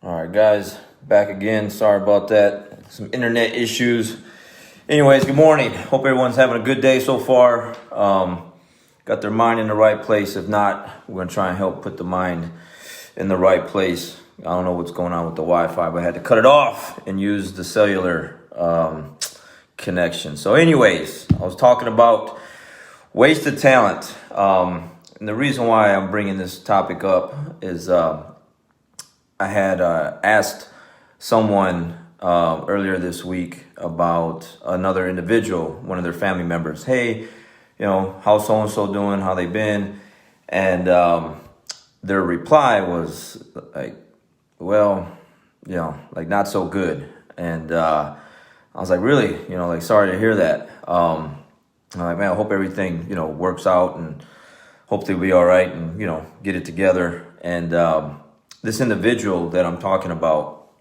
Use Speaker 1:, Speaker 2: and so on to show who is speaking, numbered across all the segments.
Speaker 1: All right, guys, back again. Sorry about that. Some internet issues. Anyways, good morning. Hope everyone's having a good day so far. Got their mind in the right place. If not, we're going to try and help put the mind in the right place. I don't know what's going on with the Wi-Fi, but I had to cut it off and use the cellular connection. So anyways, I was talking about wasted talent. And the reason why I'm bringing this topic up is I had asked someone earlier this week about another individual, one of their family members. Hey, how's so-and-so doing? How they been? And their reply was like, well, not so good. And I was like, really? Sorry to hear that. I'm like, man, I hope everything, works out and hope they'll be all right and, get it together. And this individual that I'm talking about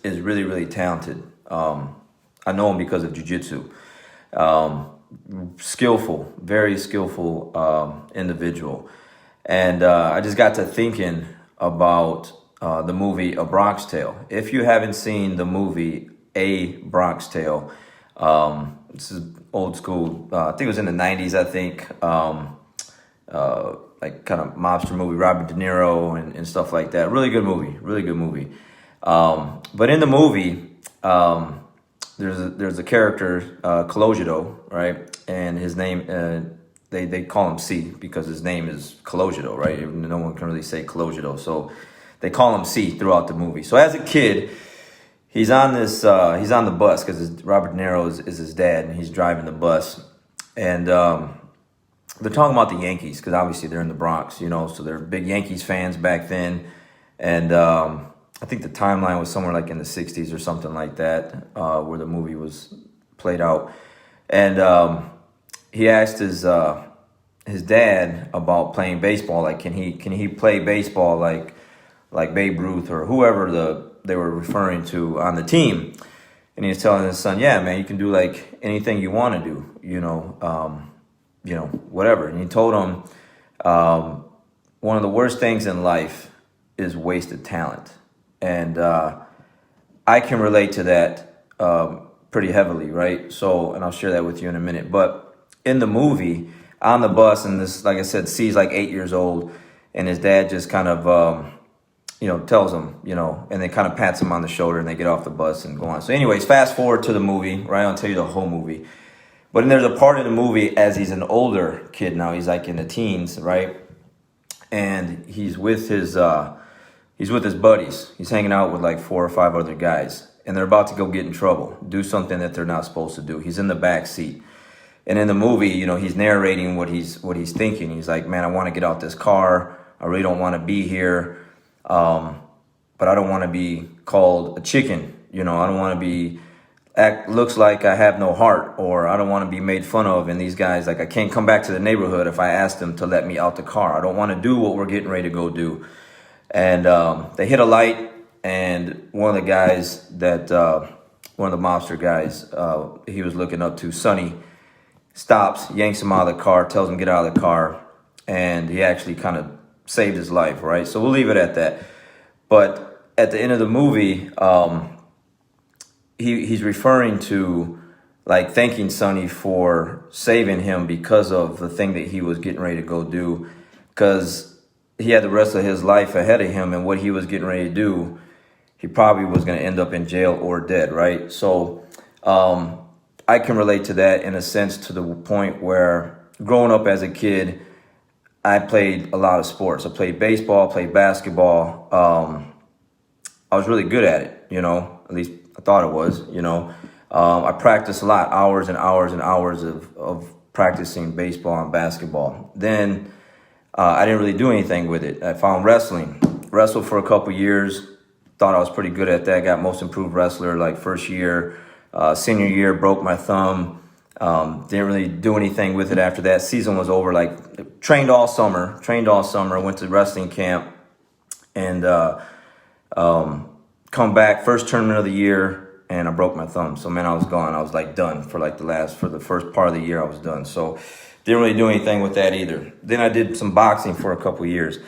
Speaker 1: is really, really talented. I know him because of jiu-jitsu. Skillful, very skillful individual. And I just got to thinking about the movie A Bronx Tale. If you haven't seen the movie A Bronx Tale, this is old school. I think it was in the 90s, I think. Like kind of mobster movie, Robert De Niro and stuff like that. Really good movie. But in the movie, there's a character, Colosio, right? And his name, they call him C because his name is Colosio, right? No one can really say Colosio, so they call him C throughout the movie. So as a kid, he's on he's on the bus because Robert De Niro is his dad, and he's driving the bus, and they're talking about the Yankees because obviously they're in the Bronx, so they're big Yankees fans back then. And I think the timeline was somewhere like in the 60s or something like that, where the movie was played out. And he asked his dad about playing baseball. Like, can he play baseball like Babe Ruth or whoever they were referring to on the team? And he was telling his son, yeah, man, you can do like anything you want to do, whatever. And he told him, one of the worst things in life is wasted talent. And I can relate to that pretty heavily, right? So, and I'll share that with you in a minute. But in the movie, on the bus, and this, like I said, C's like 8 years old, and his dad just kind of, tells him, and then kind of pats him on the shoulder, and they get off the bus and go on. So anyways, fast forward to the movie, right? I'll tell you the whole movie. But then there's a part in the movie as he's an older kid now. He's like in the teens, right? And he's with his buddies. He's hanging out with like 4 or 5 other guys, and they're about to go get in trouble, do something that they're not supposed to do. He's in the back seat, and in the movie, he's narrating what he's thinking. He's like, "Man, I want to get out this car. I really don't want to be here, but I don't want to be called a chicken. I don't want to be." Looks like I have no heart, or I don't want to be made fun of. And these guys, like, I can't come back to the neighborhood if I ask them to let me out the car. I don't want to do what we're getting ready to go do. And they hit a light, and one of the guys one of the mobster guys he was looking up to, Sonny, stops, yanks him out of the car, tells him get out of the car, and he actually kind of saved his life, right? So we'll leave it at that. But at the end of the movie, he's referring to like thanking Sonny for saving him because of the thing that he was getting ready to go do, because he had the rest of his life ahead of him, and what he was getting ready to do, he probably was going to end up in jail or dead, right? So I can relate to that in a sense, to the point where growing up as a kid, I played a lot of sports. I played baseball, played basketball. I was really good at it, at least I thought it was, I practiced a lot, hours and hours and hours of practicing baseball and basketball. Then I didn't really do anything with it. I found wrestled for a couple years, thought I was pretty good at that, got most improved wrestler like first year. Senior year, broke my thumb, didn't really do anything with it after that. Season was over, like trained all summer, went to wrestling camp, and come back, first tournament of the year, and I broke my thumb. So, man, I was gone. I was like done for the first part of the year. I was done. So didn't really do anything with that either. Then I did some boxing for a couple years.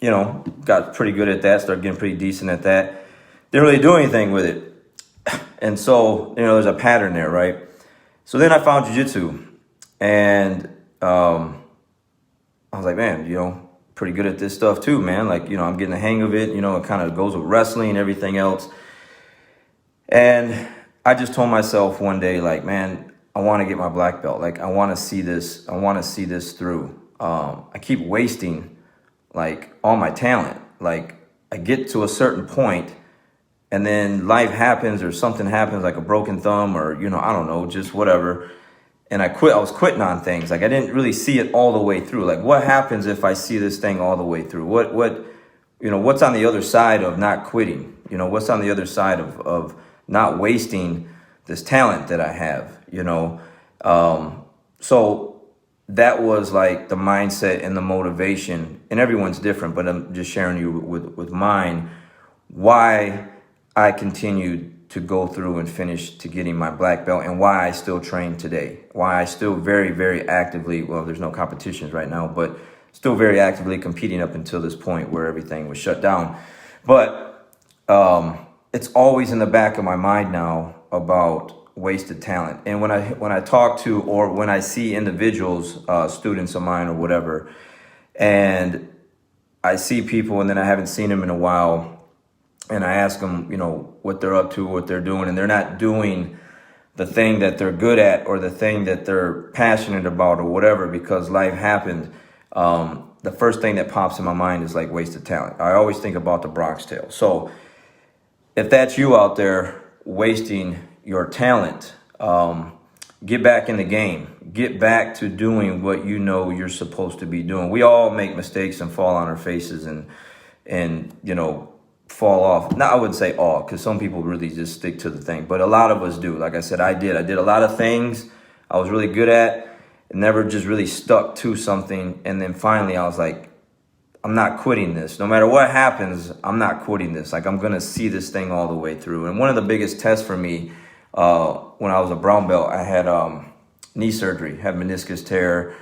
Speaker 1: got pretty good at that, started getting pretty decent at that. Didn't really do anything with it. And so, there's a pattern there, right? So then I found jiu-jitsu, and I was like, man, pretty good at this stuff too, man. Like, I'm getting the hang of it. It kind of goes with wrestling and everything else. And I just told myself one day, like, man, I want to get my black belt. Like, I want to see this. I want to see this through. I keep wasting, like, all my talent. Like, I get to a certain point, and then life happens or something happens, like a broken thumb or, I don't know, just whatever. And I quit. I was quitting on things. Like, I didn't really see it all the way through. Like, what happens if I see this thing all the way through? What's on the other side of not quitting? What's on the other side of not wasting this talent that I have, So that was like the mindset and the motivation, and everyone's different, but I'm just sharing you with mine, why I continued to go through and finish to getting my black belt, and why I still train today, why I still very, very actively, well, there's no competitions right now, but still very actively competing up until this point where everything was shut down. But it's always in the back of my mind now about wasted talent. And when I talk to, or when I see individuals, students of mine or whatever, and I see people and then I haven't seen them in a while, and I ask them, what they're up to, what they're doing, and they're not doing the thing that they're good at or the thing that they're passionate about or whatever, because life happened, the first thing that pops in my mind is like wasted talent. I always think about the Bronx Tale. So if that's you out there wasting your talent, get back in the game. Get back to doing what you're supposed to be doing. We all make mistakes and fall on our faces and fall off. Now, I wouldn't say all, because some people really just stick to the thing, but a lot of us do. Like I said, I did a lot of things I was really good at, and never just really stuck to something. And then finally I was like, I'm not quitting this. No matter what happens, I'm not quitting this. Like, I'm going to see this thing all the way through. And one of the biggest tests for me, when I was a brown belt, I had knee surgery, had meniscus tear,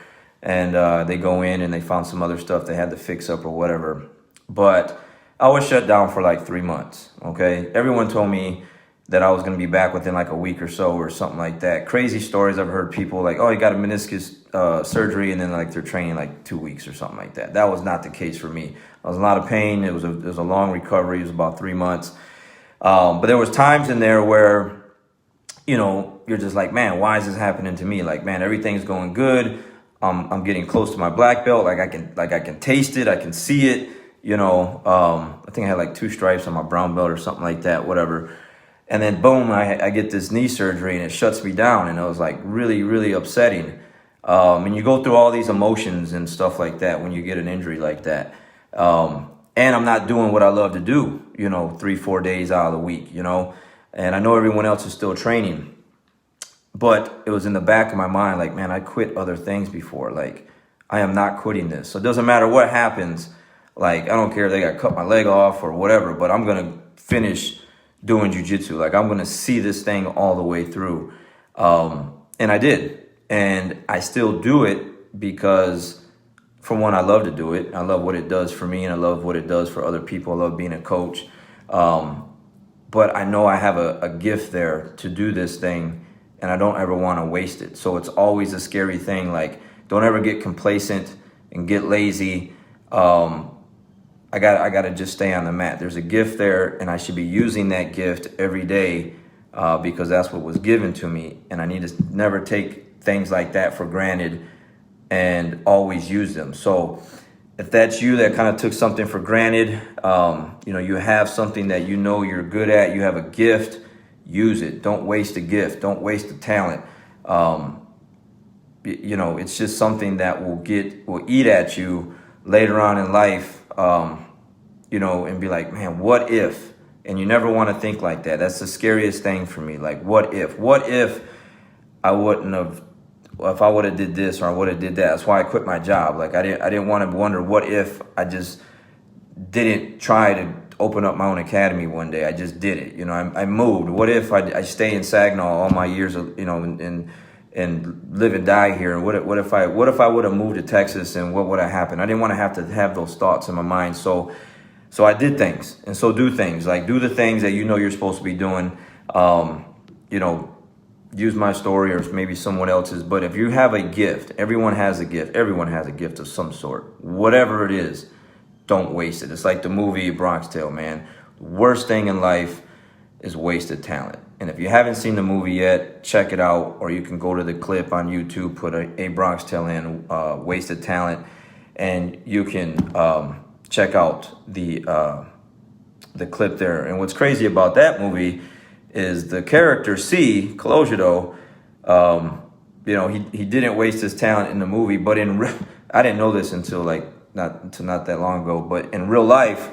Speaker 1: and they go in and they found some other stuff they had to fix up or whatever. But I was shut down for like 3 months, okay? Everyone told me that I was going to be back within like a week or so or something like that. Crazy stories. I've heard people like, oh, you got a meniscus surgery, and then like they're training like 2 weeks or something like that. That was not the case for me. I was in a lot of pain. It was a long recovery. It was about 3 months. But there was times in there where, you're just like, man, why is this happening to me? Like, man, everything's going good. I'm getting close to my black belt. I can taste it. I can see it. I think I had like 2 stripes on my brown belt or something like that, whatever. And then boom, I get this knee surgery and it shuts me down. And it was like really, really upsetting. And you go through all these emotions and stuff like that when you get an injury like that. And I'm not doing what I love to do, 3-4 days out of the week, and I know everyone else is still training, but it was in the back of my mind, like, man, I quit other things before. Like, I am not quitting this. So it doesn't matter what happens. Like, I don't care if they got to cut my leg off or whatever, but I'm going to finish doing jiu-jitsu. Like, I'm going to see this thing all the way through. And I did. And I still do it because, for one, I love to do it. I love what it does for me, and I love what it does for other people. I love being a coach. But I know I have a gift there to do this thing, and I don't ever want to waste it. So it's always a scary thing. Like, don't ever get complacent and get lazy. I got to just stay on the mat. There's a gift there, and I should be using that gift every day because that's what was given to me. And I need to never take things like that for granted and always use them. So if that's you that kind of took something for granted, you have something that you're good at, you have a gift, use it. Don't waste a gift. Don't waste the talent. It's just something that will eat at you later on in life, and be like, man, what if? And you never want to think like that. That's the scariest thing for me. Like, what if? What if I wouldn't have? If I would have did this or I would have did that. That's why I quit my job. Like, I didn't want to wonder what if I just didn't try to open up my own academy one day. I just did it. I moved. What if I stay in Saginaw all my years, and and live and die here. And what if I would have moved to Texas, and what would have happened? I didn't want to have those thoughts in my mind. So I did things, and so do things. Like, do the things that you know you're supposed to be doing. You know, use my story or maybe someone else's. But if you have a gift, everyone has a gift. Everyone has a gift of some sort. Whatever it is, don't waste it. It's like the movie Bronx Tale, man. The worst thing in life is wasted talent. And if you haven't seen the movie yet, check it out, or you can go to the clip on YouTube, put a Bronx Tale in, wasted talent, and you can check out the clip there. And what's crazy about that movie is the character C, Colosio, you know, he didn't waste his talent in the movie, but I didn't know this until not that long ago, but in real life,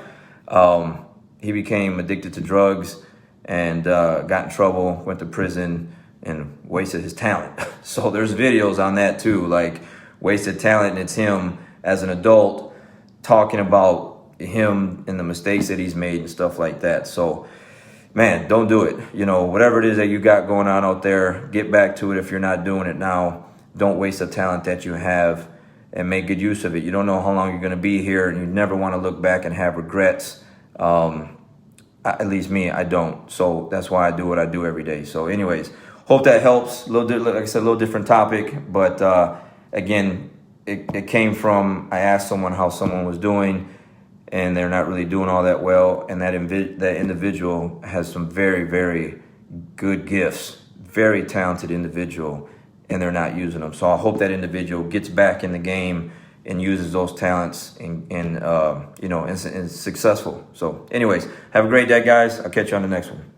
Speaker 1: he became addicted to drugs and got in trouble, went to prison, and wasted his talent. So there's videos on that too, like wasted talent, and it's him as an adult talking about him and the mistakes that he's made and stuff like that. So, man, don't do it. You know, whatever it is that you got going on out there, get back to it if you're not doing it now. Don't waste the talent that you have, and make good use of it. You don't know how long you're going to be here, and you never want to look back and have regrets. At least me, I don't. So that's why I do what I do every day. So anyways, hope that helps. Like I said, a little different topic. But again, it came from, I asked someone how someone was doing, and they're not really doing all that well. And that individual has some very, very good gifts, very talented individual, and they're not using them. So I hope that individual gets back in the game and uses those talents and you know, and successful. So anyways, have a great day, guys. I'll catch you on the next one.